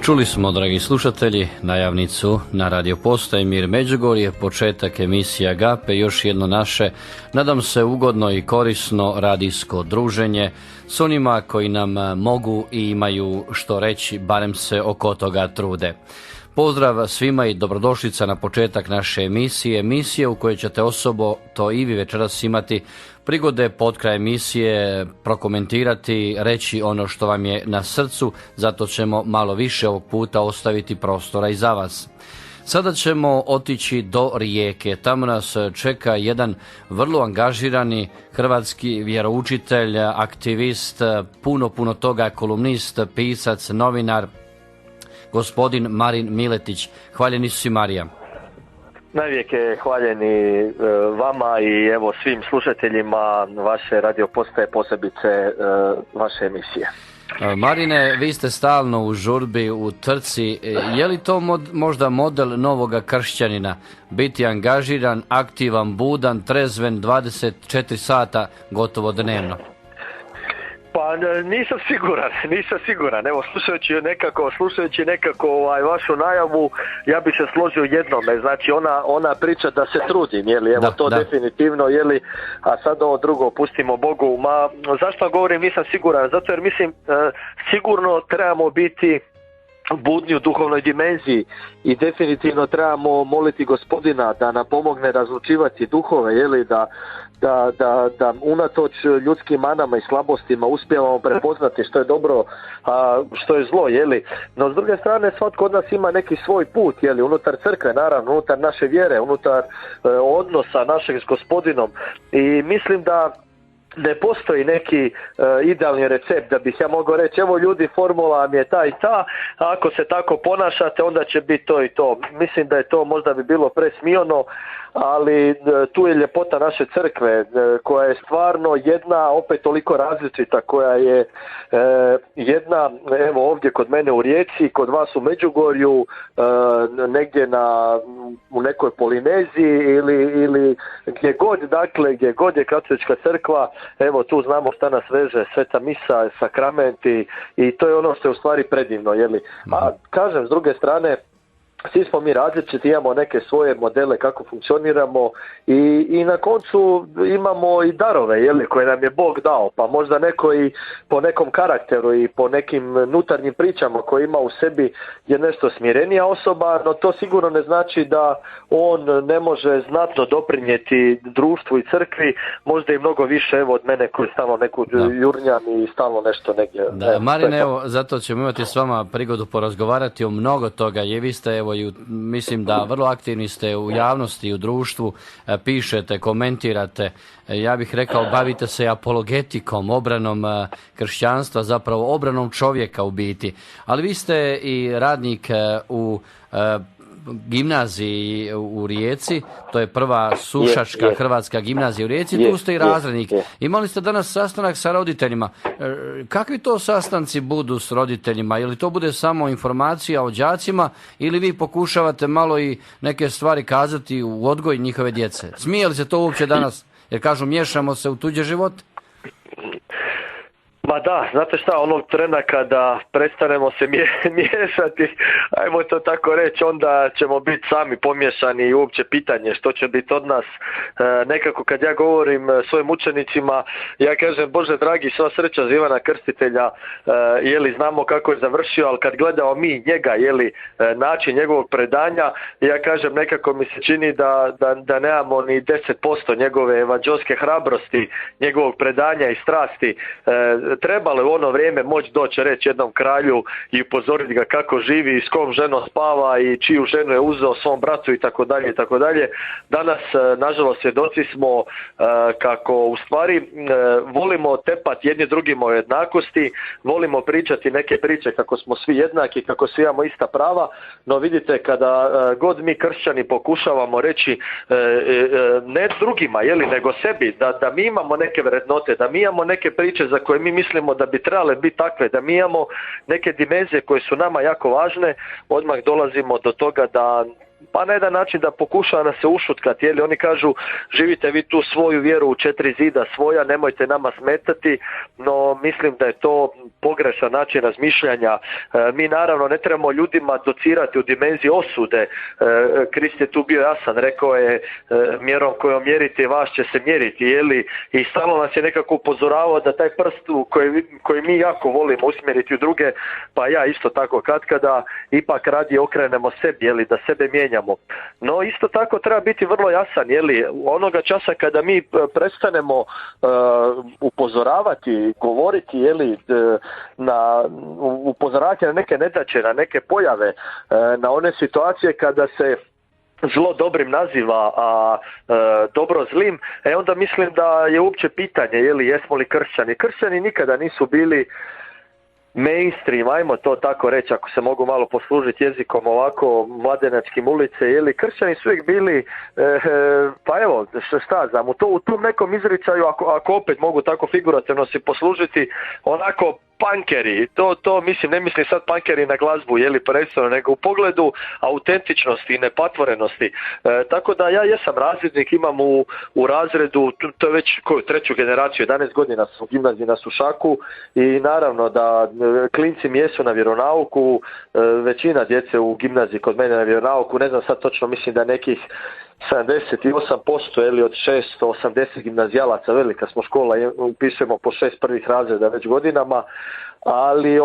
Čuli smo, dragi slušatelji, najavnicu na radio postaji Mir Međugorje, početak emisije Agape, još jedno naše, nadam se ugodno i korisno radijsko druženje s onima koji nam mogu i imaju što reći, barem se oko toga trude. Pozdrav svima i dobrodošlica na početak naše emisije u kojoj ćete to i vi večeras imati prigode potkraj emisije prokomentirati, reći ono što vam je na srcu, zato ćemo malo više ovog puta ostaviti prostora i za vas. Sada ćemo otići do Rijeke. Tamo nas čeka jedan vrlo angažirani hrvatski vjeroučitelj, aktivist, puno toga, kolumnist, pisac, novinar, gospodin Marin Miletić. Hvaljeni su si, Marija. Najvijek je hvaljeni vama i evo svim slušateljima vaše radio postaje, posebice vaše emisije. Marine, vi ste stalno u žurbi, u trci. Je li to možda model novoga kršćanina? Biti angažiran, aktivan, budan, trezven 24 sata gotovo dnevno? Pa nisam siguran. Evo, slušajući nekako vašu najavu, ja bi se složio jednome, znači ona priča da se trudim, definitivno, a sad ovo drugo pustimo Bogu. Zašto govorim nisam siguran? Zato jer mislim, sigurno trebamo biti budni u duhovnoj dimenziji i definitivno trebamo moliti Gospodina da nam pomogne razlučivati duhove, da unatoč ljudskim manama i slabostima uspijevamo prepoznati što je dobro, a što je zlo, No s druge strane svatko od nas ima neki svoj put, unutar crkve, naravno, unutar naše vjere, unutar odnosa našeg s Gospodinom, i mislim da ne postoji neki idealni recept da bih ja mogao reći, evo ljudi, formula vam je ta i ta, a ako se tako ponašate onda će biti to i to. Mislim da je to, možda bi bilo presmiono, ali tu je ljepota naše crkve koja je stvarno jedna, opet toliko različita, koja je jedna, evo ovdje kod mene u Rijeci, kod vas u Međugorju, negdje u nekoj Polineziji ili gdje god je katolička crkva, evo tu znamo šta nas veže, sveta misa, sakramenti, i to je ono što je u stvari predivno, A kažem, s druge strane, svi smo mi različiti, imamo neke svoje modele kako funkcioniramo i na koncu imamo i darove koje nam je Bog dao, pa možda neko i po nekom karakteru i po nekim nutarnjim pričama koje ima u sebi je nešto smirenija osoba, no to sigurno ne znači da on ne može znatno doprinijeti društvu i crkvi, možda i mnogo više, evo, od mene koji stalno neku jurnjam i stalno nešto negdje. Da, Marine, evo, zato ćemo imati s vama prigodu porazgovarati o mnogo toga, jer vi ste, evo, mislim da vrlo aktivni ste u javnosti i u društvu, pišete, komentirate, ja bih rekao bavite se apologetikom, obranom kršćanstva, zapravo obranom čovjeka u biti, ali vi ste i radnik u gimnaziji u Rijeci, to je prva sušačka hrvatska gimnazija u Rijeci, tu ste i razrednik. Imali ste danas sastanak sa roditeljima. Kakvi to sastanci budu s roditeljima? Je li to bude samo informacija o đacima ili vi pokušavate malo i neke stvari kazati u odgoj njihove djece? Smije li se to uopće danas? Jer kažu, miješamo se u tuđe živote. Ma da, znate šta, onog trena kada prestanemo se miješati, ajmo to tako reći, onda ćemo biti sami pomiješani i uopće pitanje što će biti od nas. Nekako kad ja govorim svojim učenicima, ja kažem, Bože dragi, sva sreća za Ivana Krstitelja, znamo kako je završio, ali kad gledamo mi njega, način njegovog predanja, ja kažem, nekako mi se čini da nemamo ni 10% njegove evanđelske hrabrosti, njegovog predanja i strasti. Trebalo je u ono vrijeme moći doći reći jednom kralju i upozoriti ga kako živi i s kom ženom spava i čiju ženu je uzeo svom bratu i tako dalje. Danas, nažalost, svjedoci smo kako u stvari volimo tepati jedni drugima o jednakosti, volimo pričati neke priče kako smo svi jednaki, kako svi imamo ista prava, no vidite, kada god mi kršćani pokušavamo reći ne drugima, nego sebi, da mi imamo neke vrednote, da mi imamo neke priče za koje mi mislimo da bi trebale biti takve, da mi imamo neke dimenzije koje su nama jako važne, odmah dolazimo do toga da pa na jedan način da pokušava nas se ušutkati, jer oni kažu živite vi tu svoju vjeru u 4 zida svoja, nemojte nama smetati, no mislim da je to pogrešan način razmišljanja. Mi naravno ne trebamo ljudima docirati u dimenziji osude. Krist je tu bio jasan, rekao je mjerom kojom mjerite vas će se mjeriti, jeli? I stalno nas je nekako upozoravao da taj prst koji mi jako volimo usmjeriti u druge, pa ja isto tako katkada ipak radije okrenemo sebi, jeli, da sebe mijenjamo. No isto tako treba biti vrlo jasan, jeli, onoga časa kada mi prestanemo upozoravati, govoriti, jeli, upozoravati na neke nedaće, na neke pojave, na one situacije kada se zlo dobrim naziva, a dobro zlim, onda mislim da je uopće pitanje, jeli, jesmo li kršćani. Kršćani nikada nisu bili mainstream, ajmo to tako reći, ako se mogu malo poslužiti jezikom ovako mladenačkim ulice, jeli, kršćani su uvijek bili, pa evo, šta znam, u tom nekom izričaju, ako opet mogu tako figurativno se poslužiti, onako punkeri, to mislim, ne mislim sad punkeri na glazbu, jeli, prvenstveno, nego u pogledu autentičnosti i nepatvorenosti. Tako da ja jesam razrednik, imam u razredu, to je već koju 3. generaciju, 11 godina sam u gimnaziji na Sušaku i naravno da klinci mi jesu na vjeronauku, većina djece u gimnaziji kod mene na vjeronauku, ne znam sad točno, mislim da nekih 78% ili od 680 gimnazijalaca, velika smo škola, upisujemo po 6 prvih razreda već godinama, ali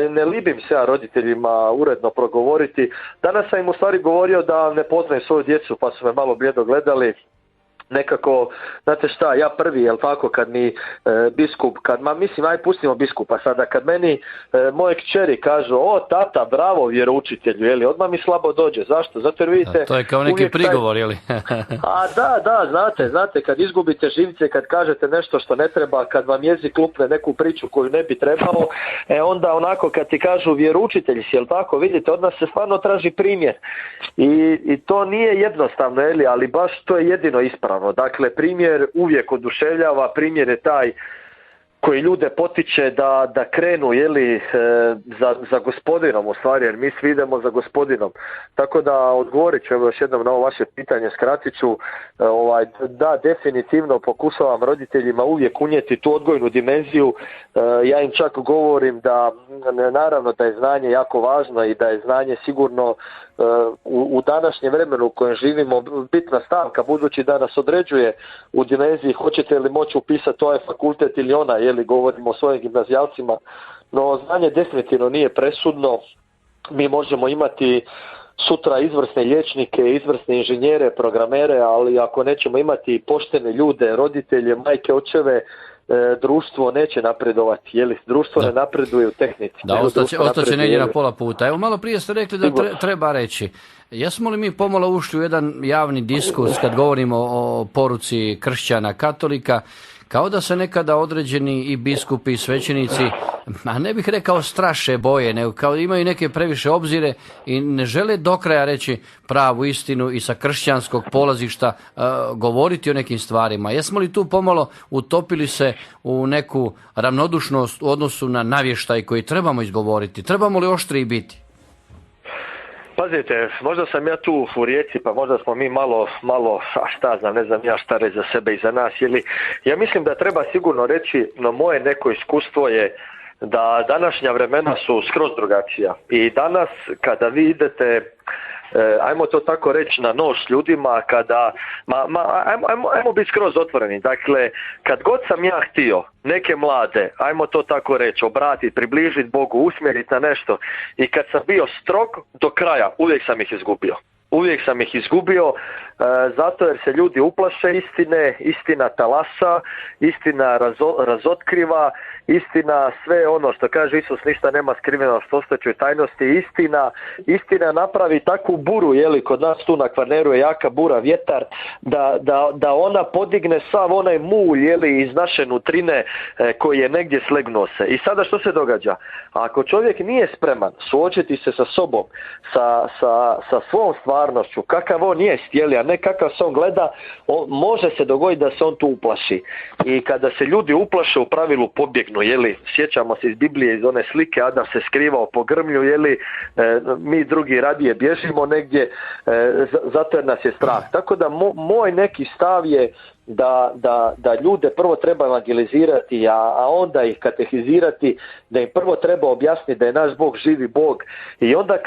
ne libim se ja roditeljima uredno progovoriti. Danas sam im u stvari govorio da ne poznajem svoju djecu, pa su me malo blijedo gledali. Nekako, znate šta, ja prvi, jel tako, kad mi biskup, aj pustimo biskupa sada, kad meni moje kćeri kažu, o tata, bravo vjeroučitelju, jeli, odmah mi slabo dođe. Zašto? Zato jer vidite... To je kao neki prigovor, jeli? znate, kad izgubite živce, kad kažete nešto što ne treba, kad vam jezik lupne neku priču koju ne bi trebao, onda onako kad ti kažu vjeroučitelji si, jel tako, vidite, od nas se stvarno traži primjer. I to nije jednostavno, jeli, ali baš to je jedino ispravno. Dakle, primjer uvijek oduševljava, primjer je taj koji ljude potiče da krenu, jeli, za gospodinom u stvari, jer mi svi idemo za gospodinom. Tako da odgovorit ću još jednom na ovo vaše pitanje, skratit ću, da, definitivno pokušavam roditeljima uvijek unijeti tu odgojnu dimenziju. Ja im čak govorim da naravno da je znanje jako važno i da je znanje sigurno u današnjem vremenu u kojem živimo bitna stavka, budući da nas određuje u dimenziji hoćete li moći upisati ovaj fakultet ili ona, jeli, govorimo o svojim gimnazijalcima, no znanje definitivno nije presudno. Mi možemo imati sutra izvrsne liječnike, izvrsne inženjere, programere, ali ako nećemo imati poštene ljude, roditelje, majke, očeve, društvo neće napredovati, jeli, društvo ne napreduje u tehnici. Da, ostaće negdje na pola puta. Evo, malo prije ste rekli da treba reći, jesmo li mi pomalo ušli u jedan javni diskurs kad govorimo o poruci kršćana, katolika, kao da se nekada određeni i biskupi i svećenici, a ne bih rekao straše, boje, nego kao imaju neke previše obzire i ne žele do kraja reći pravu istinu i sa kršćanskog polazišta govoriti o nekim stvarima. Jesmo li tu pomalo utopili se u neku ravnodušnost u odnosu na navještaj koji trebamo izgovoriti? Trebamo li oštriji biti? Pazite, možda sam ja tu u Rijeci, pa možda smo mi malo, šta znam, ne znam ja šta reći za sebe i za nas, ili ja mislim da treba sigurno reći, no moje neko iskustvo je da današnja vremena su skroz drugačija i danas kada vi idete, ajmo to tako reći, na nož s ljudima, kada, ajmo biti skroz otvoreni, dakle, kad god sam ja htio neke mlade, ajmo to tako reći, obratiti, približiti Bogu, usmjeriti na nešto, i kad sam bio strog do kraja, uvijek sam ih izgubio, zato jer se ljudi uplaše istine, istina talasa, istina razotkriva, istina sve ono što kaže Isus, ništa nema skriveno što ostaće u tajnosti, istina napravi takvu buru, jeli, kod nas tu na Kvarneru je jaka bura, vjetar, da ona podigne sav onaj mulj, jeli, iz naše nutrine koji je negdje slegnuo se. I sada što se događa? Ako čovjek nije spreman suočiti se sa sobom, sa svom stvarnošću, kakav on jest, jeli, a ne kakav se on gleda, može se dogoditi da se on tu uplaši. I kada se ljudi uplaše, u pravilu pobjegnu, sjećamo se iz Biblije, iz one slike, Adam se skrivao po grmlju, mi drugi radije bježimo negdje, zato jer nas je strah. Tako da moj neki stav je da ljude prvo treba evangelizirati, a onda ih katehizirati, da im prvo treba objasniti da je naš Bog živi Bog, i onda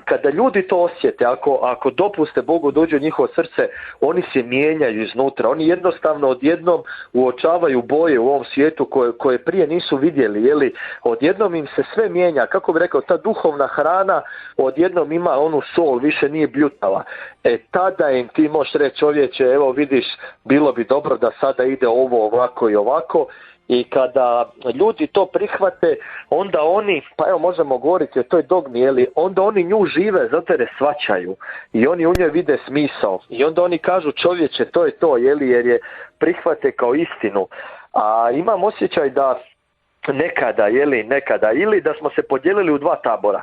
kada ljudi to osjete, ako dopuste Bogu dođe u njihovo srce, oni se mijenjaju iznutra, oni jednostavno odjednom uočavaju boje u ovom svijetu koje prije nisu vidjeli, odjednom im se sve mijenja, kako bi rekao, ta duhovna hrana odjednom ima onu sol, više nije bljutava. Tada im ti možeš reći, čovječe, evo vidiš, bilo bi dobro da sada ide ovo ovako i ovako, i kada ljudi to prihvate, onda oni, pa evo možemo govoriti o toj dogmi, onda oni nju žive zato jer je shvaćaju i oni u njoj vide smisao i onda oni kažu, čovječe, to je to, jer je prihvate kao istinu. A imam osjećaj da nekada, ili da smo se podijelili u dva tabora.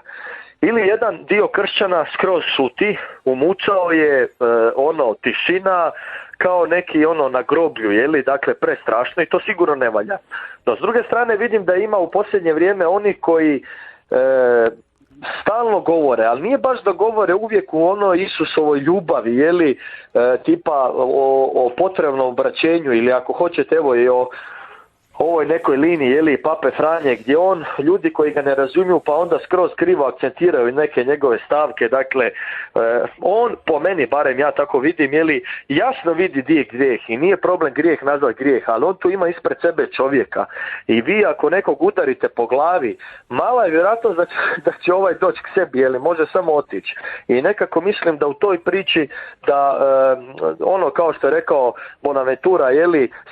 Ili jedan dio kršćana skroz šuti, umučao je tišina, kao neki na groblju, dakle prestrašno, i to sigurno ne valja. No, s druge strane vidim da ima u posljednje vrijeme oni koji stalno govore, ali nije baš da govore uvijek u Isusovoj ljubavi, tipa o potrebnom obraćenju, ili ako hoćete, evo i o ovoj nekoj liniji, Pape Franje, gdje ljudi koji ga ne razumiju, pa onda skroz krivo akcentiraju neke njegove stavke, dakle, on, po meni, barem ja tako vidim, jasno vidi di je grijeh i nije problem grijeh nazvat grijeh, ali on tu ima ispred sebe čovjeka i vi ako nekog udarite po glavi, mala je vjerojatnost da će ovaj doći k sebi, može samo otići. I nekako mislim da u toj priči da kao što je rekao Bonaventura,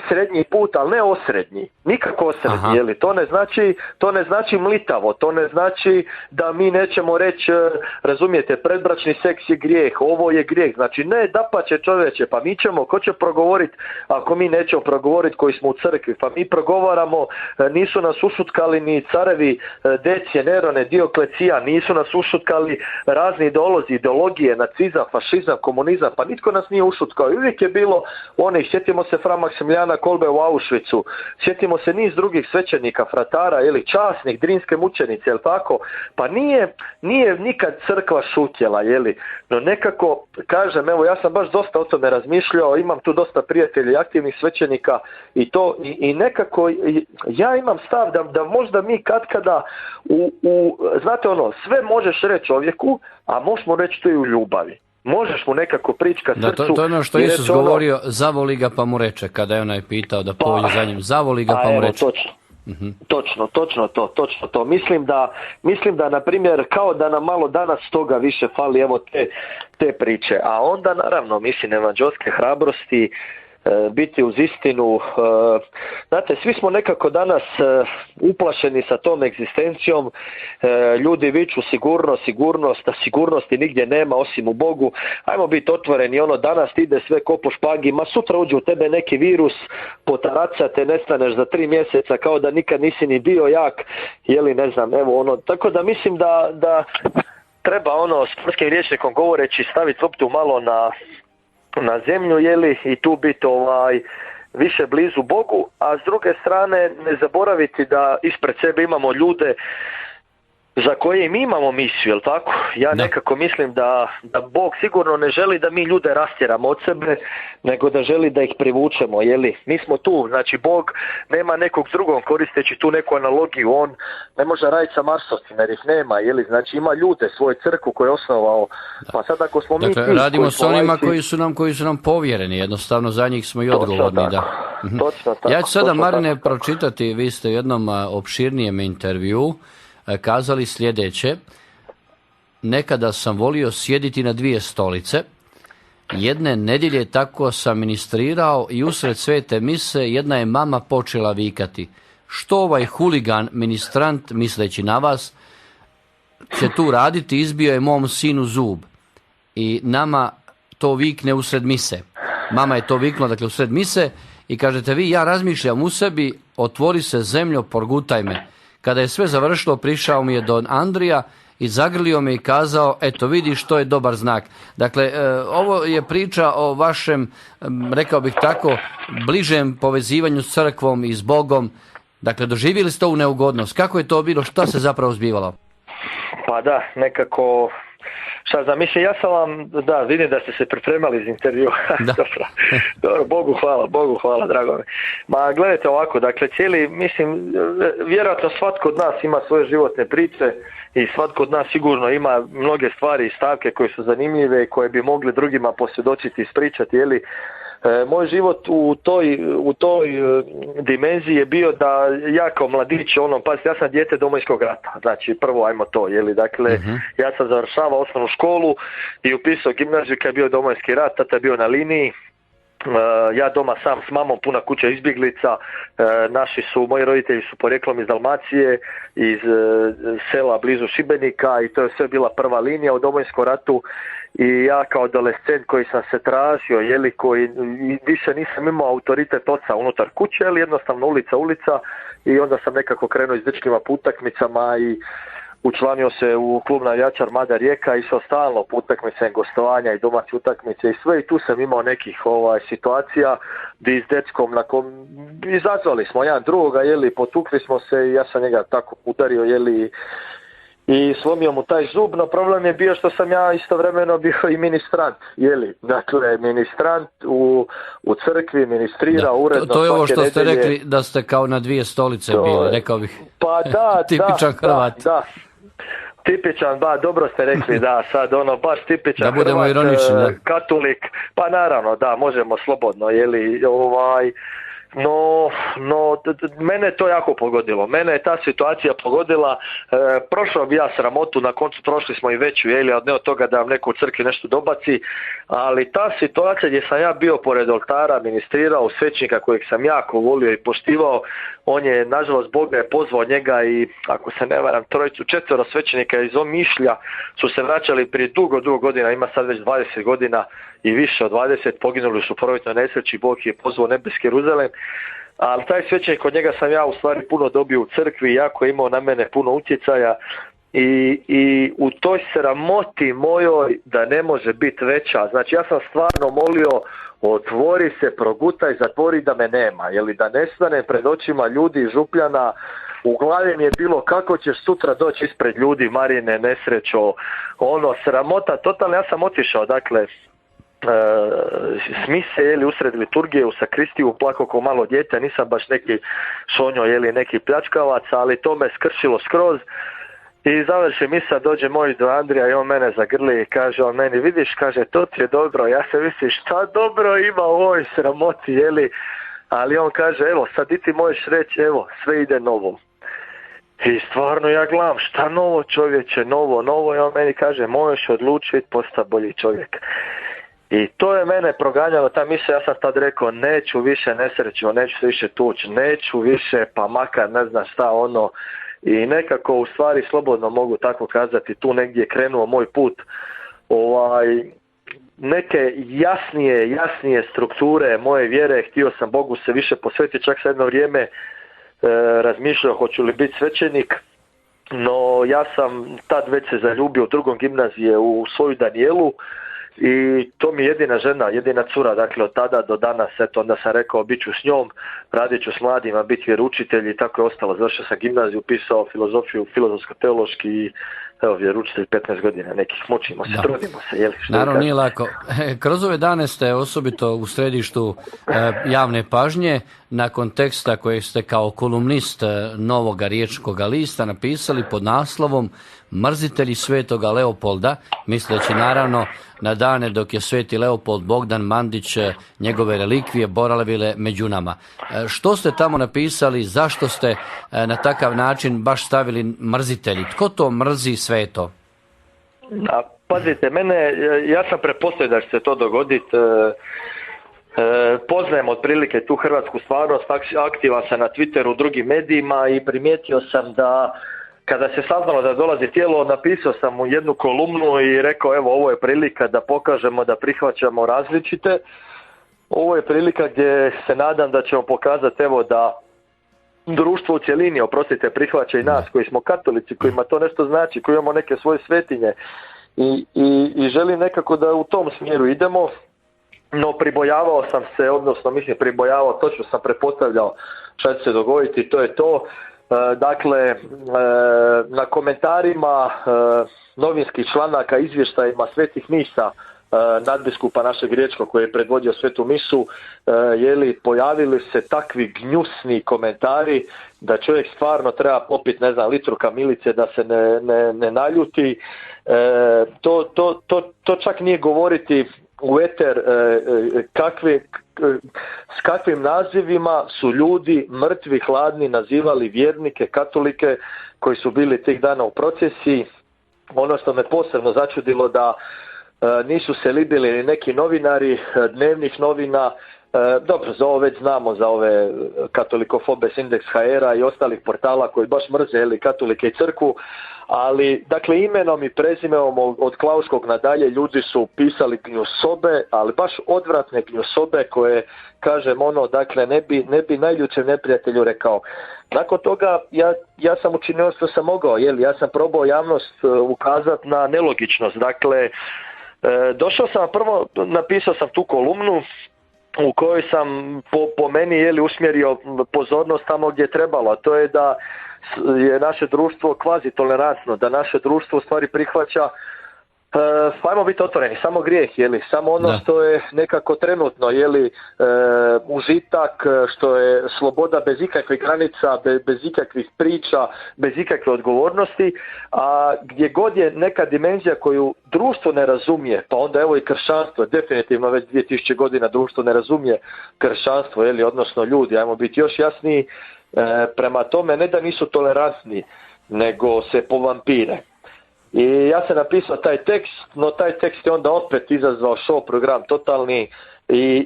srednji put, ali ne osrednji. Nikako osrednji, to ne znači mlitavo, to ne znači da mi nećemo reći, razumijete, predbračni seks je grijeh, ovo je grijeh, znači ne, dapače čovječe, pa mi ćemo, ko će progovoriti ako mi nećemo progovoriti koji smo u crkvi, pa mi progovaramo, nisu nas ušutkali ni carevi Decije, Nerone, Dioklecija, nisu nas ušutkali razni ideolozi, ideologije, nacizam, fašizam, komunizam, pa nitko nas nije ušutkao i uvijek je bilo sjetimo se Fra Maksimilijana Kolbe u Auschwitzu, sjetimo se niz drugih svećenika, fratara, časnih, drinske mučenice, tako? Pa nije nikad crkva šutjela, no nekako, kažem, evo ja sam baš dosta o tome razmišljao, imam tu dosta prijatelja i aktivnih svećenika i nekako ja imam stav da možda mi katkada znate sve možeš reći čovjeku, a možeš mu reći to i u ljubavi. Možeš mu nekako prići ka srcu. To je ono što Isus govorio, zavoli ga pa mu reče, kada je onaj pitao da pođe za njim, zavoli ga pa mu reče. Točno to. Mislim da, na primjer, kao da nam malo danas toga više fali, evo te priče. A onda, naravno, mislim, evanđelske hrabrosti, biti uz istinu. Znate, svi smo nekako danas uplašeni sa tom egzistencijom, ljudi viču sigurnost, a sigurnosti nigdje nema osim u Bogu. Ajmo biti otvoreni, danas ti ide sve ko po špagi, ma sutra uđe u tebe neki virus, potaracate, nestaneš za 3 mjeseca kao da nikad nisi ni bio jak, ne znam, tako da mislim da treba sportskim rječnikom govoreći staviti loptu malo na zemlju, i tu biti više blizu Bogu, a s druge strane ne zaboraviti da ispred sebe imamo ljude za koje mi imamo misiju, jel tako? Ja nekako mislim da Bog sigurno ne želi da mi ljude rastjeramo od sebe, nego da želi da ih privučemo, Mi smo tu, znači Bog nema nekog drugog, koristeći tu neku analogiju, on ne može raditi sa Marsovcima jer ih nema, Znači ima ljude, svoju crkvu koju je osnovao, pa sad ako smo mi ti... radimo s onima koji su nam povjereni, jednostavno za njih smo i odgovorni, da. Točno tako. Ja ću sada, Marine, pročitati, vi ste u jednom opširnijem intervjuu kazali sljedeće: nekada sam volio sjediti na 2 stolice, jedne nedjelje tako sam ministrirao i usred svete mise jedna je mama počela vikati: što ovaj huligan ministrant, misleći na vas, će tu raditi, izbio je mom sinu zub. I nama to vikne usred mise. Mama je to viknula, dakle, usred mise, i kažete vi, ja razmišljam u sebi, otvori se zemljo, porgutaj me. Kada je sve završilo, prišao mi je don Andrija i zagrlio me i kazao, eto vidiš, to je dobar znak. Dakle, ovo je priča o vašem, rekao bih tako, bližem povezivanju s crkvom i s Bogom. Dakle, doživjeli ste ovu neugodnost. Kako je to bilo? Šta se zapravo zbivalo? Pa da, nekako, šta znam, mislim, ja sam vam, da, vidim da ste se pripremali iz intervjua. Da. Dobro, Bogu hvala, drago mi. Ma, gledajte ovako, dakle, mislim, vjerojatno svatko od nas ima svoje životne priče i svatko od nas sigurno ima mnoge stvari i stavke koje su zanimljive i koje bi mogli drugima posvjedočiti i ispričati, jeli. Moj život u toj dimenziji je bio da ja kao mladić, ja sam dijete Domovinskog rata, znači prvo ajmo to, jeli, dakle, ja sam završavao osnovnu školu i upisao gimnaziju kad je bio Domovinski rat, tata je bio na liniji, ja doma sam s mamom, puna kuća izbjeglica, moji roditelji su porijeklom iz Dalmacije, iz sela blizu Šibenika i to je sve bila prva linija u Domovinskom ratu. I ja kao adolescent koji sam se tražio, jeli, koji više nisam imao autoritet oca unutar kuće, ali jednostavno ulica i onda sam nekako krenuo izdičkima po utakmicama i učlanio se u klub navijača Armada Rijeka, išao stalno po utakmice, gostovanja i domaće utakmice i sve i tu sam imao nekih situacija gdje s dečkom izazvali smo jedan drugoga, jeli, potukli smo se i ja sam njega tako udario, jeli, i slomio mu taj zub, no problem je bio što sam ja istovremeno bio i ministrant, jeli, dakle, ministrant u crkvi, ministrira uredno svake nedelje. To je ovo što ste rekli da ste kao na dvije stolice bili, rekao bih. Pa da, tipičan Hrvat. Da. Tipičan, dobro ste rekli, da, sad baš tipičan da budemo Hrvat, ironični, da. Katolik, pa naravno, da, možemo slobodno, jeli, No, mene to jako pogodilo. Mene je ta situacija pogodila. Prošao bi ja sramotu, na koncu prošli smo i veću, jeli, od ne od toga da vam neko u crkvi nešto dobaci, ali ta situacija gdje sam ja bio pored oltara, ministrirao, svećnika kojeg sam jako volio i poštivao, on je, nažalost, Bog je pozvao njega i, ako se ne varam, 4 svećenika iz Omišlja su se vraćali prije dugo godina, ima sad već 20 godina i više od 20, poginuli su u prometnoj nesreći, Bog je pozvao nebeski Jeruzalem, ali taj svećenik, od njega sam ja u stvari puno dobio u crkvi, jako je imao na mene puno utjecaja i u toj sramoti mojoj da ne može biti veća, znači ja sam stvarno molio, otvori se, progutaj, zatvori da me nema, jeli, da nestanem pred očima ljudi iz Župljana. U glavi mi je bilo kako ćeš sutra doći ispred ljudi, Marine, nesrećo, sramota, totalno. Ja sam otišao, dakle, smise, jeli, usred liturgije u sakristiju, plako ko malo dijete, nisam baš neki šonjo, jeli, neki pljačkavac, ali to me skršilo skroz. I završi misa, dođe moj do Andrija i on mene zagrli i kaže on meni, vidiš, kaže, to ti je dobro. Ja se mislim, šta dobro ima u ovoj sramoti, jeli, ali on kaže, evo, sad i ti možeš reći, evo, sve ide novo. I stvarno ja gledam, šta novo, čovječe, novo, i on meni kaže, možeš odlučiti, posta bolji čovjek. I to je mene proganjalo, ta misla, ja sam tad rekao, neću više nesreću, neću se više tući, neću više, pa makar ne znam šta, i nekako u stvari slobodno mogu tako kazati, tu negdje je krenuo moj put, neke jasnije strukture moje vjere, htio sam Bogu se više posvetiti, čak sa jedno vrijeme razmišljao hoću li biti svećenik, no ja sam tad već se zaljubio u drugom gimnazije u svoju Danijelu i to mi je jedina cura, dakle od tada do danas, eto, onda sam rekao bit ću s njom, radit ću s mladima, biti vjeroučitelj i tako je ostalo. Završio sam gimnaziju, pisao filozofiju, filozofsko-teološki i evo, vjeroučitelj 15 godina, nekih mučimo se, trudimo se, jeli? Naravno, nije lako. Kroz ove dane ste osobito u središtu javne pažnje, nakon teksta kojeg ste kao kolumnist Novoga riječkoga lista napisali pod naslovom Mrzitelji svetoga Leopolda, misleći naravno na dane dok je sveti Leopold Bogdan Mandić njegove relikvije boravile među nama. Što ste tamo napisali, zašto ste na takav način baš stavili mrzitelji? Tko to mrzi sveto? Pazite, ja sam pretpostavio da će se to dogoditi. Poznajem otprilike tu hrvatsku stvarnost, aktivan sam na Twitteru, drugim medijima i primijetio sam da kada se saznalo da dolazi tijelo, napisao sam mu jednu kolumnu i rekao, evo, ovo je prilika da pokažemo da prihvaćamo različite. Ovo je prilika gdje se nadam da ćemo pokazati, evo, da društvo u cjelini, oprostite, prihvaća i nas koji smo katolici, kojima to nešto znači, koji imamo neke svoje svetinje i želim nekako da u tom smjeru idemo, no pribojavao sam se, odnosno pribojavao, točno sam pretpostavljao šta će se dogoditi, to je to. Dakle, na komentarima novinskih članaka, izvještajima svetih misa nadbiskupa našeg riječkog koji je predvodio svetu misu, pojavili se takvi gnjusni komentari da čovjek stvarno treba popiti, litru kamilice da se ne naljuti. To čak nije govoriti u eter s kakvim nazivima su ljudi mrtvi hladni nazivali vjernike, katolike koji su bili tih dana u procesiji. Ono što me posebno začudilo da nisu se libili ni neki novinari dnevnih novina. Dobro, za ovo već znamo, za ove Katolikofobes Index HR-a i ostalih portala koji baš mrze katolike i crkvu, ali dakle imenom i prezimenom od Klauskog nadalje ljudi su pisali gnjusobe, ali baš odvratne gnjusobe koje, kažem dakle ne bi najljučem neprijatelju rekao. Nakon toga ja sam učinio što sam mogao, ja sam probao javnost ukazati na nelogičnost. Dakle, došao sam prvo, napisao sam tu kolumnu u kojoj sam po meni usmjerio pozornost tamo gdje je trebalo, a to je da je naše društvo kvazi tolerantno, da naše društvo u stvari prihvaća, ajmo biti otvoreni, samo grijeh, samo ono što je nekako trenutno, užitak, što je sloboda bez ikakvih granica, bez ikakvih priča, bez ikakve odgovornosti, a gdje god je neka dimenzija koju društvo ne razumije, pa onda evo i kršćanstvo, definitivno već 2000 godina društvo ne razumije kršćanstvo, odnosno ljudi, ajmo biti još jasniji, prema tome ne da nisu tolerantni, nego se povampire. I ja sam napisao taj tekst, no taj tekst je onda opet izazvao show program totalni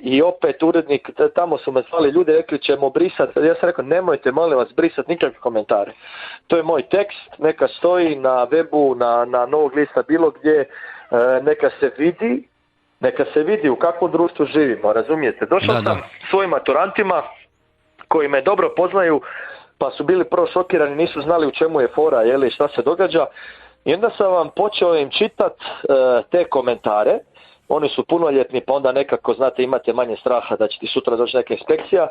i opet urednik, tamo su me zvali ljudi, rekli ćemo brisati, ja sam rekao nemojte molim vas brisati nikakve komentare. To je moj tekst, neka stoji na webu, na Novog lista, bilo gdje, neka se vidi u kakvom društvu živimo, razumijete? Došao sam svojim maturantima koji me dobro poznaju, pa su bili prvo šokirani, nisu znali u čemu je fora, šta se događa. I onda sam vam počeo im čitat te komentare, oni su punoljetni, pa onda nekako, znate, imate manje straha da će ti sutra doći neka inspekcija,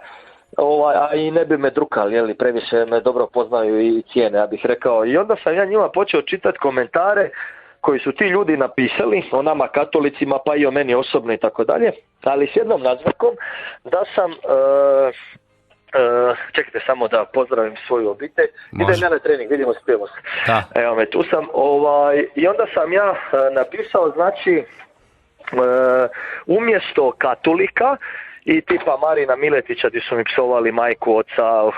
a i ne bi me drukali, previše me dobro poznaju i cijene, ja bih rekao. I onda sam ja njima počeo čitati komentare koji su ti ljudi napisali o nama katolicima, pa i o meni osobno i tako dalje, ali s jednom naznakom da sam... čekajte samo da pozdravim svoju obitelj. Idem ja na trening, vidimo se, pijemo se. Evo me, tu sam. I onda sam ja napisao, znači, umjesto katolika i tipa Marina Miletića gdje su mi psovali majku, oca,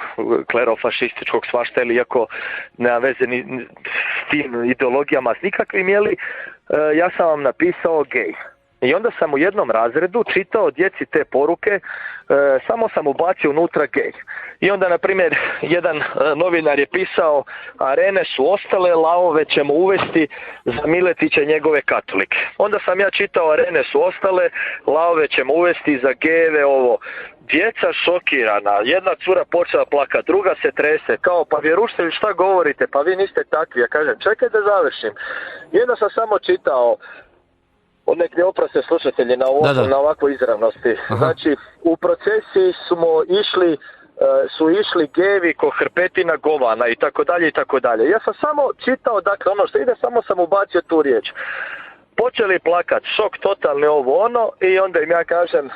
klerofašističkog svašta, iako nema veze ni s tim ideologijama s nikakvim, ja sam vam napisao gej. I onda sam u jednom razredu čitao djeci te poruke, samo sam ubacio unutra gej. I onda, na primjer, jedan novinar je pisao, arene su ostale, lavove ćemo uvesti za Miletića i njegove katolike. Onda sam ja čitao, arene su ostale, lavove ćemo uvesti za gejeve, ovo. Djeca šokirana, jedna cura počela plakati, druga se trese, kao pa vjerušte šta govorite, pa vi niste takvi. Ja kažem, čekaj da završim. I onda sam samo čitao, nek ne oproste slušatelji na ovakvoj izravnosti. Aha. Znači, u procesiji su išli gevi ko hrpetina govana i tako dalje i tako dalje. Ja sam samo čitao, dakle, ono što ide, samo sam ubacio tu riječ. Počeli plakat, šok totalni, ovo ono, i onda im ja kažem,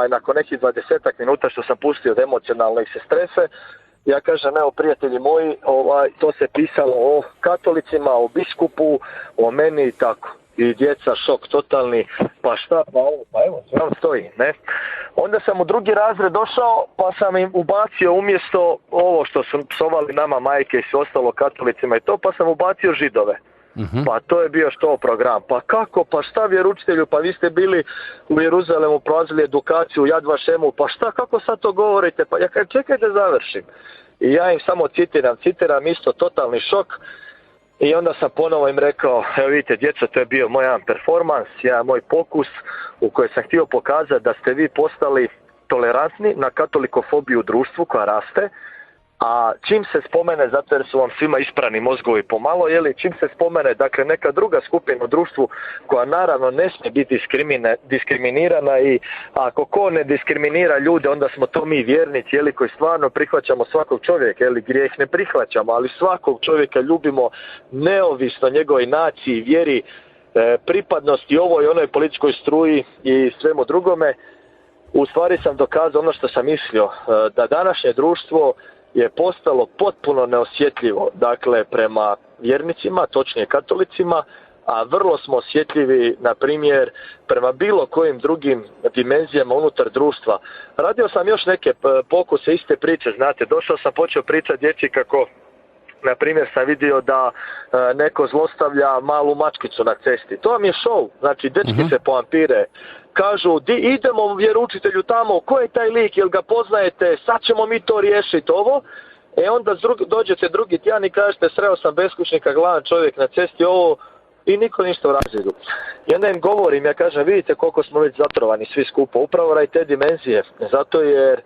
nakon nekih 20 minuta što sam pustio da emocionalno ih se strese, ja kažem, evo prijatelji moji, to se pisalo o katolicima, o biskupu, o meni i tako. I djeca, šok totalni, pa šta, pa evo, vam stoji, ne. Onda sam u drugi razred došao, pa sam im ubacio umjesto ovo što su psovali nama majke i sve ostalo katolicima i to, pa sam ubacio Židove. Uh-huh. Pa to je bio što program. Pa kako, pa šta vjeručitelju, pa vi ste bili u Jeruzalemu, prolazili edukaciju u Yad Vašemu, pa šta, kako sad to govorite, pa ja kažem, čekaj da završim. I ja im samo citiram isto, totalni šok. I onda sam ponovo im rekao, evo vidite djeco, to je bio moj jedan performans, jedan moj pokus u kojem sam htio pokazati da ste vi postali tolerantni na katolikofobiju u društvu koja raste a čim se spomene, zato jer su vam svima isprani mozgovi pomalo, čim se spomene, dakle, neka druga skupina u društvu koja naravno ne smije biti diskriminirana, i ako ko ne diskriminira ljude, onda smo to mi vjernici, koji stvarno prihvaćamo svakog čovjeka, grijeh ne prihvaćamo, ali svakog čovjeka ljubimo neovisno njegovoj naciji, vjeri, pripadnosti ovoj i onoj političkoj struji i svemu drugome. U stvari sam dokazao ono što sam mislio, da današnje društvo je postalo potpuno neosjetljivo, dakle, prema vjernicima, točnije katolicima, a vrlo smo osjetljivi, na primjer, prema bilo kojim drugim dimenzijama unutar društva. Radio sam još neke pokuse iste priče, znate, počeo pričati djeci kako, na primjer, sam vidio da neko zlostavlja malu mačkicu na cesti. To vam je show, znači dečki se poampire, kažu idemo vjeroučitelju tamo, ko je taj lik, jel ga poznajete, sad ćemo mi to riješiti ovo. Onda dođete drugi tjedan i kažete sreo sam beskućnika, gladan čovjek na cesti, ovo, i niko ništa u razredu. I onda im govorim, ja kažem, vidite koliko smo već zatrovani svi skupo, upravo radi te dimenzije, zato jer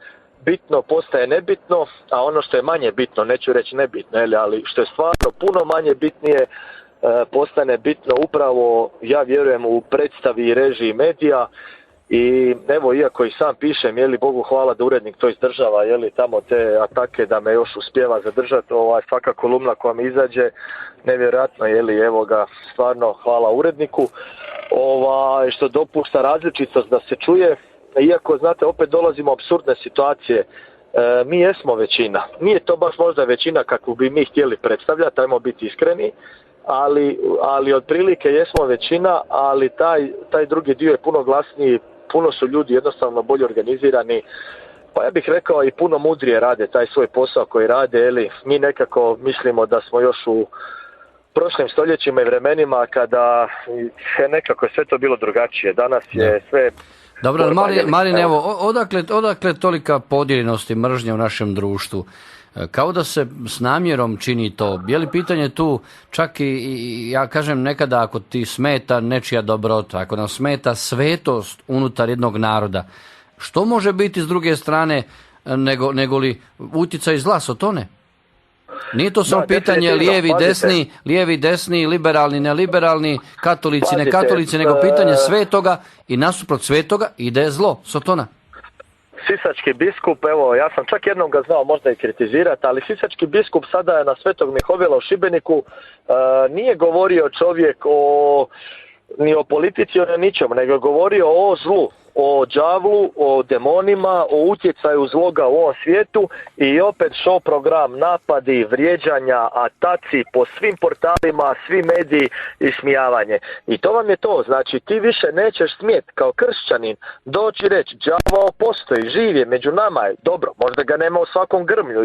bitno postaje nebitno, a ono što je manje bitno, neću reći nebitno, ali što je stvarno puno manje bitnije, postane bitno upravo, ja vjerujem, u predstavi i režiji medija. I evo, iako i sam pišem, Bogu hvala da urednik to izdržava, tamo te atake, da me još uspijeva zadržati, svaka kolumna koja mi izađe, nevjerojatno, evo ga, stvarno hvala uredniku, što dopušta različitost da se čuje, iako, znate, opet dolazimo u apsurdne situacije. Mi jesmo većina, nije to baš možda većina kakvu bi mi htjeli predstavljati, ajmo biti iskreni, ali otprilike jesmo većina, ali taj drugi dio je puno glasniji, puno su ljudi jednostavno bolje organizirani, pa ja bih rekao i puno mudrije rade taj svoj posao koji rade, mi nekako mislimo da smo još u prošlim stoljećima i vremenima kada je nekako sve to bilo drugačije, danas je sve... Dobro, Marin, evo, odakle tolika podijeljenost i mržnja u našem društvu? Kao da se s namjerom čini to. Je li pitanje tu čak i ja kažem nekada, ako ti smeta nečija dobrota, ako nam smeta svetost unutar jednog naroda, što može biti s druge strane nego li utjecaj zla, Sotone? Nije to samo pitanje lijevi, desni, liberalni, neliberalni, katolici, nekatolici, nego pitanje svetoga i nasuprot svetoga ide zlo, Sotona. Sisački biskup, evo, ja sam čak jednom ga znao možda i kritizirati, ali sisački biskup sada je na Svetog Mihovila u Šibeniku, nije govorio čovjek ni o politici, ni o ničem, nego je govorio o zlu, o đavlu, o demonima, o utjecaju zloga u ovom svijetu, i opet show program, napadi, vrijeđanja, ataci po svim portalima, svi mediji, ismijavanje. I to vam je to, znači ti više nećeš smjeti kao kršćanin doći i reći đavao postoji, živ je, među nama je, dobro, možda ga nema u svakom grmlju,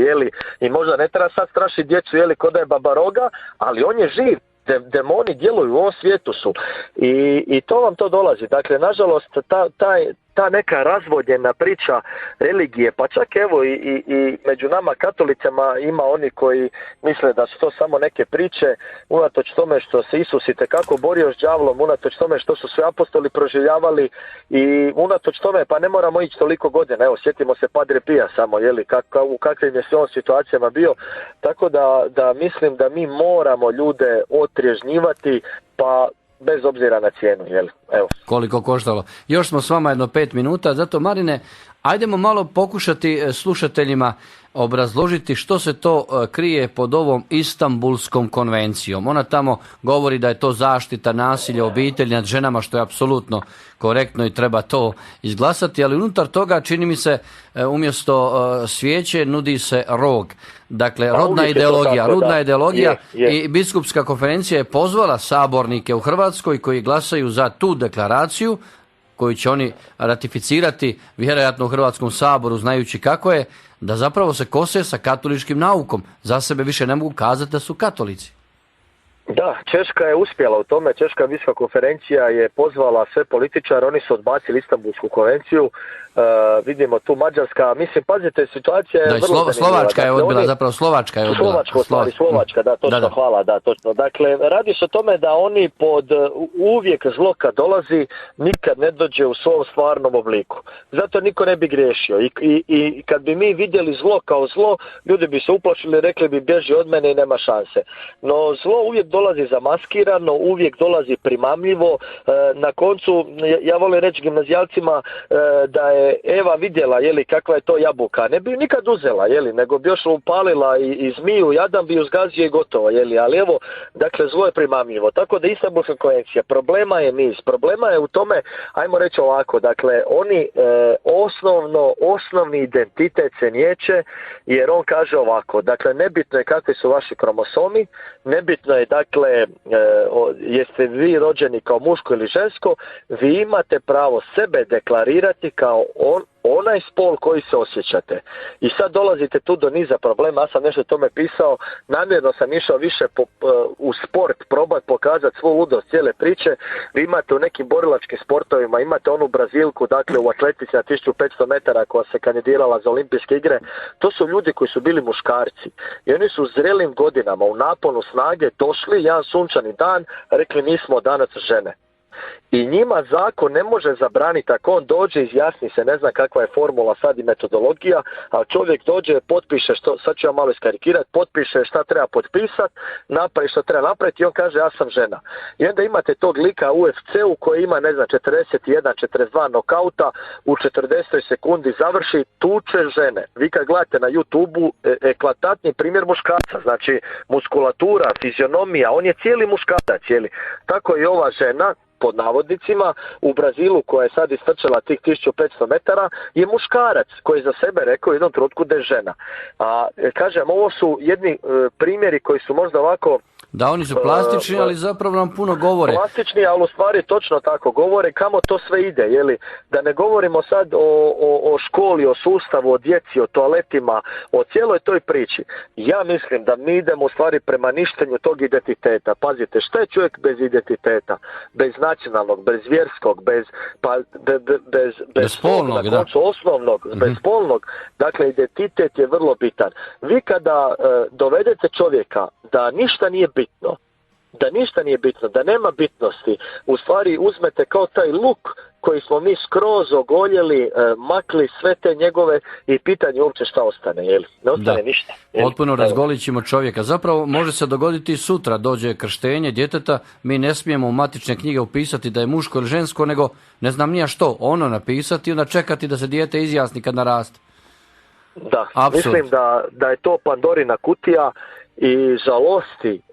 i možda ne treba sad strašiti djecu, ko da je baba roga, ali on je živ. Demoni djeluju u ovom svijetu su i to vam to dolazi. Dakle, nažalost, ta neka razvodnjena priča religije, pa čak evo i među nama katolicama ima oni koji misle da su to samo neke priče, unatoč tome što se Isus itekako borio s đavlom, unatoč tome što su sve apostoli proživljavali, i unatoč tome, pa ne moramo ići toliko godina, evo, sjetimo se Padre Pija samo, u kakvim je sve on situacijama bio, tako da mislim da mi moramo ljude otrježnjivati, pa bez obzira na cijenu, evo. Koliko koštalo. Još smo s vama jedno 5 minuta, zato Marine, ajdemo malo pokušati slušateljima obrazložiti što se to krije pod ovom Istanbulskom konvencijom. Ona tamo govori da je to zaštita nasilja obitelji nad ženama, što je apsolutno korektno i treba to izglasati, ali unutar toga čini mi se umjesto svijeće nudi se rog. Dakle, rodna ideologija i biskupska konferencija je pozvala sabornike u Hrvatskoj koji glasaju za tu deklaraciju, koju će oni ratificirati vjerojatno u Hrvatskom saboru, znajući kako je, da zapravo se kose sa katoličkim naukom. Za sebe više ne mogu kazati da su katolici. Da, Češka je uspjela u tome. Češka visoka konferencija je pozvala sve političare, oni su odbacili Istanbulsku konvenciju. Vidimo tu Mađarska, mislim, pazite, situacija je vrlo zanimljiva. Slovačka je odbila, zapravo Slovačka je odbila. Slovačka, da, točno, hvala, da, točno. Dakle, radi se o tome da oni uvijek zlo kad dolazi, nikad ne dođe u svom stvarnom obliku. Zato niko ne bi griješio. I kad bi mi vidjeli zlo kao zlo, ljudi bi se uplašili, rekli bi bježi od mene i nema šanse. No, zlo uvijek dolazi zamaskirano, uvijek dolazi primamljivo. Na koncu, ja volim reći gimnazijalcima da je Eva vidjela kakva je to jabuka, ne bi nikad uzela, nego bi još upalila i zmiju, Adam bi ju zgazio i gotovo, ali evo, dakle, zlo je primamljivo. Tako da Istanbulska konvencija, problema je niz. Problema je u tome, ajmo reći ovako, dakle, oni osnovni identitet se niječe, jer on kaže ovako, dakle, nebitno je kakvi su vaši kromosomi, nebitno je, dakle, jeste vi rođeni kao muško ili žensko, vi imate pravo sebe deklarirati kao onaj spol koji se osjećate. I sad dolazite tu do niza problema, ja sam nešto o tome pisao, namjerno sam išao više u sport, probat pokazati svu ludost cijele priče. Vi imate u nekim borilačkim sportovima, imate onu Brazilku, dakle u atletici na 1500 metara koja se kandidirala za olimpijske igre, to su ljudi koji su bili muškarci. I oni su u zrelim godinama, u naponu snage, došli jedan sunčani dan, rekli mi smo danas žene. I njima zakon ne može zabraniti ako on dođe, izjasni se, ne znam kakva je formula sad i metodologija, ali čovjek dođe, potpiše, sad ću ja malo iskarikirati, potpiše šta treba potpisati, napravi što treba napraviti i on kaže ja sam žena. I onda imate tog lika u UFC-u koji ima, ne znam, 41-42 nokauta, u 40 sekundi završi, tuče žene. Vi kad gledate na YouTube-u, eklatantni primjer muškarca, znači muskulatura, fizionomija, on je cijeli muškarac, tako i ova žena, pod navodnicima, u Brazilu koja je sad istrčala tih 1500 metara, je muškarac koji je za sebe rekao u jednom trenutku da je žena. A kažem, ovo su jedni primjeri koji su možda ovako... Da, oni su plastični, ali zapravo nam puno govore. Plastični, ali u stvari točno tako govore kamo to sve ide, da ne govorimo sad o školi, o sustavu, o djeci, o toaletima, o cijeloj toj priči. Ja mislim da mi idemo u stvari prema ništenju tog identiteta. Pazite, šta je čovjek bez identiteta? Bez nacionalnog, bez vjerskog, bez spolnog, na koncu osnovnog, bez spolnog. Dakle, identitet je vrlo bitan. Vi kada dovedete čovjeka da ništa nije bitno, da nema bitnosti, u stvari uzmete kao taj luk koji smo mi skroz ogoljeli, makli sve te njegove i pitanje uopće šta ostane, ne ostane ništa. Potpuno razgolit ćemo čovjeka. Zapravo može se dogoditi sutra, dođe krštenje djeteta, mi ne smijemo u matične knjige upisati da je muško ili žensko, nego ne znam nija što, ono napisati i onda čekati da se dijete izjasni kad naraste. Da, Apsurd. Mislim da je to Pandorina kutija. I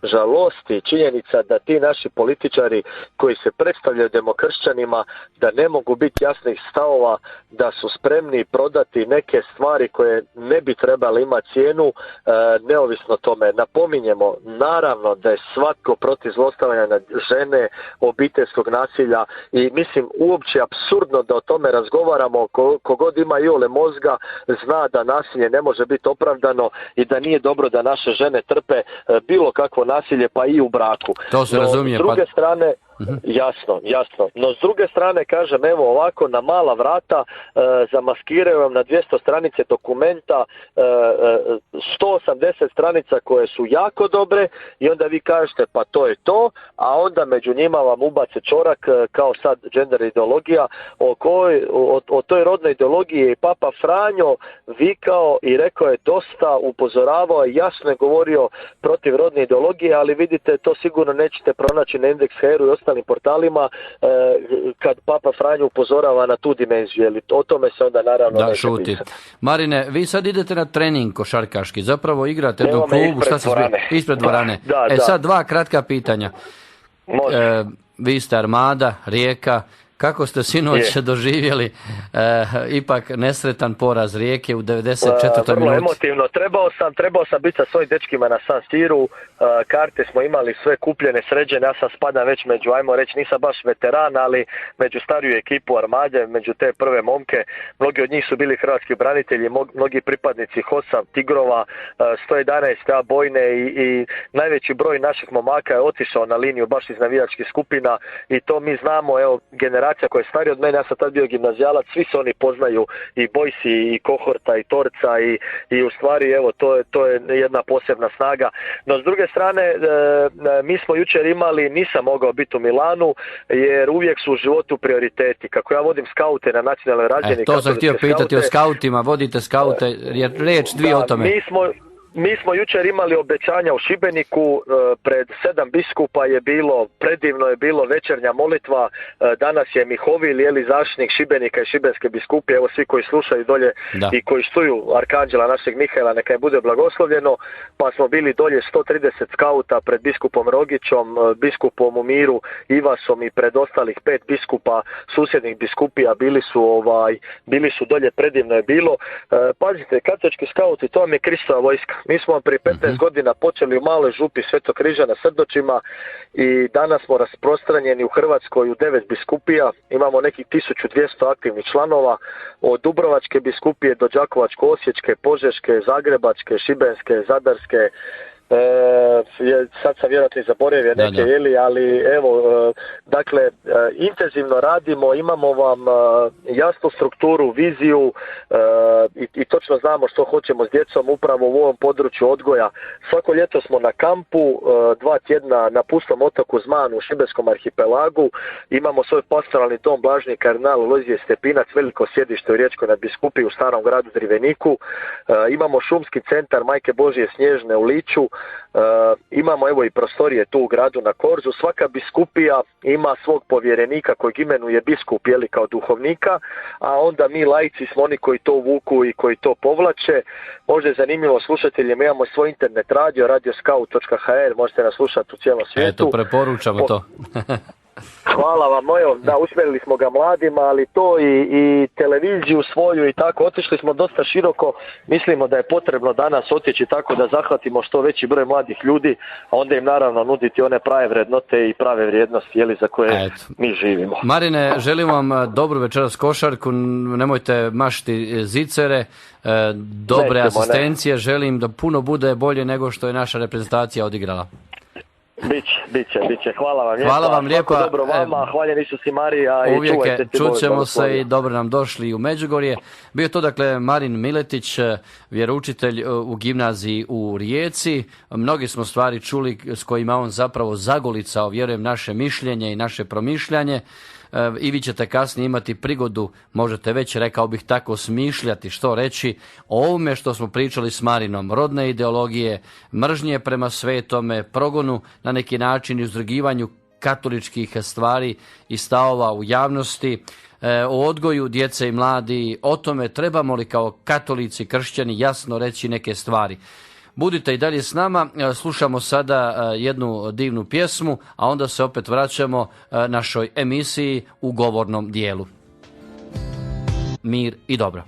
žalosti činjenica da ti naši političari koji se predstavljaju demokršćanima da ne mogu biti jasnih stavova, da su spremni prodati neke stvari koje ne bi trebale imati cijenu, neovisno tome. Napominjemo, naravno da je svatko protiv zlostavljanja na žene, obiteljskog nasilja i mislim uopće apsurdno da o tome razgovaramo. Kogod ima iole mozga zna da nasilje ne može biti opravdano i da nije dobro da naše žene trpe bilo kakvo nasilje pa i u braku. To se razumije. S druge strane, jasno. No s druge strane kažem, evo ovako na mala vrata zamaskiraju vam na 200 stranice dokumenta 180 stranica koje su jako dobre i onda vi kažete pa to je to, a onda među njima vam ubace čorak kao sad gender ideologija o toj rodnoj ideologiji je Papa Franjo vikao i rekao je dosta, upozoravao i jasno je govorio protiv rodne ideologije, ali vidite to sigurno nećete pronaći na Indeks Heru i ostalim portalima kad Papa Franjo upozorava na tu dimenziju, o tome se onda naravno da šuti. Marine, vi sad idete na trening košarkaški, zapravo igrate u jednom klubu, ispred dvorane. Sad dva kratka pitanja. Vi ste Armada, Rijeka, kako ste sinoć doživjeli ipak nesretan poraz Rijeke u 94. Vrlo minuti? emotivno. Trebao sam biti sa svojim dečkima na San Siru. Karte smo imali sve kupljene, sređene. Ja sam spadam već među, ajmo reći, nisam baš veteran, ali među stariju ekipu Armade, među te prve momke. Mnogi od njih su bili hrvatski branitelji, mnogi pripadnici HOS-a, Tigrova, 111 bojne i najveći broj naših momaka je otišao na liniju baš iz navijačkih skupina i to mi znamo, evo, generacija koja je starija od mene, ja sam tad bio gimnazijalac, svi se oni poznaju, i Bojsi, i Kohorta, i Torca, i u stvari, evo, to je jedna posebna snaga. No, s druge strane, mi smo jučer imali, nisam mogao biti u Milanu, jer uvijek su u životu prioriteti. Kako ja vodim skaute na nacionalnoj razini. To sam htio pitati o skautima, vodite skaute, jer riječ dvije o tome. Mi smo jučer imali obećanja u Šibeniku, pred 7 biskupa je bilo, predivno je bilo večernja molitva, danas je Mihovil, zaštitnik Šibenika i Šibenske biskupije, evo svi koji slušaju dolje i koji štuju Arkanđela našeg Mihaela, neka je bude blagoslovljeno, pa smo bili dolje 130 skauta pred biskupom Rogićom, biskupom Umiru, Ivasom i pred ostalih 5 biskupa susjednih biskupija, bili su dolje, predivno je bilo. Pazite, katolički skauti, to vam je Kristova vojska. Mi smo prije 15 godina počeli u maloj župi Svetog križa na Srdočima i danas smo rasprostranjeni u Hrvatskoj u 9 biskupija. Imamo nekih 1200 aktivnih članova, od Dubrovačke biskupije do Đakovačko-osječke, Požeške, Zagrebačke, Šibenske, Zadarske. Sad sam vjerojatno i zaboravio neke, ali evo, dakle, intenzivno radimo, imamo vam jasnu strukturu, viziju i točno znamo što hoćemo s djecom upravo u ovom području odgoja. Svako ljeto smo na kampu, 2 tjedna na pustom otoku Zman u Šibenskom arhipelagu, imamo svoj pastoralni dom Blaženi kardinal Lojzije Stepinac, veliko sjedište u Riječkoj nadbiskupiji u Starom gradu Driveniku, imamo šumski centar Majke Božje Snježne u Liču, imamo evo i prostorije tu u gradu na Korzu. Svaka biskupija ima svog povjerenika kojeg imenuje biskup kao duhovnika, a onda mi laici smo oni koji to vuku i koji to povlače. Možda je zanimljivo slušateljima, imamo svoj internet radio, radioscout.hr, možete nas slušati u cijelom svijetu. Eto, preporučamo to. Hvala vam, usmjerili smo ga mladima, ali to i televiziju svoju i tako, otišli smo dosta široko, mislimo da je potrebno danas otići tako da zahvatimo što veći broj mladih ljudi, a onda im naravno nuditi one prave vrednote i prave vrijednosti za koje mi živimo. Marine, želim vam dobru večeras košarku, nemojte mašiti zicere, dobre asistencije, želim da puno bude bolje nego što je naša reprezentacija odigrala. Biće. Hvala vam lijepa. Hvala vam lijepa. Dobro vama, hvaljen Isus i Marija i čuvajte se. Čućemo se i dobro nam došli u Međugorje. Bio to dakle Marin Miletić, vjeroučitelj u gimnaziji u Rijeci. Mnogi smo stvari čuli s kojima on zapravo zagolicao, vjerujem, naše mišljenje i naše promišljanje. I vi ćete kasnije imati prigodu, možete već, rekao bih tako, smišljati što reći o ovome što smo pričali s Marinom, rodne ideologije, mržnje prema svetome, progonu na neki način i uzdragivanju katoličkih stvari i stavova u javnosti, o odgoju djece i mladi, o tome trebamo li kao katolici, kršćani jasno reći neke stvari. Budite i dalje s nama, slušamo sada jednu divnu pjesmu, a onda se opet vraćamo našoj emisiji u govornom dijelu. Mir i dobro.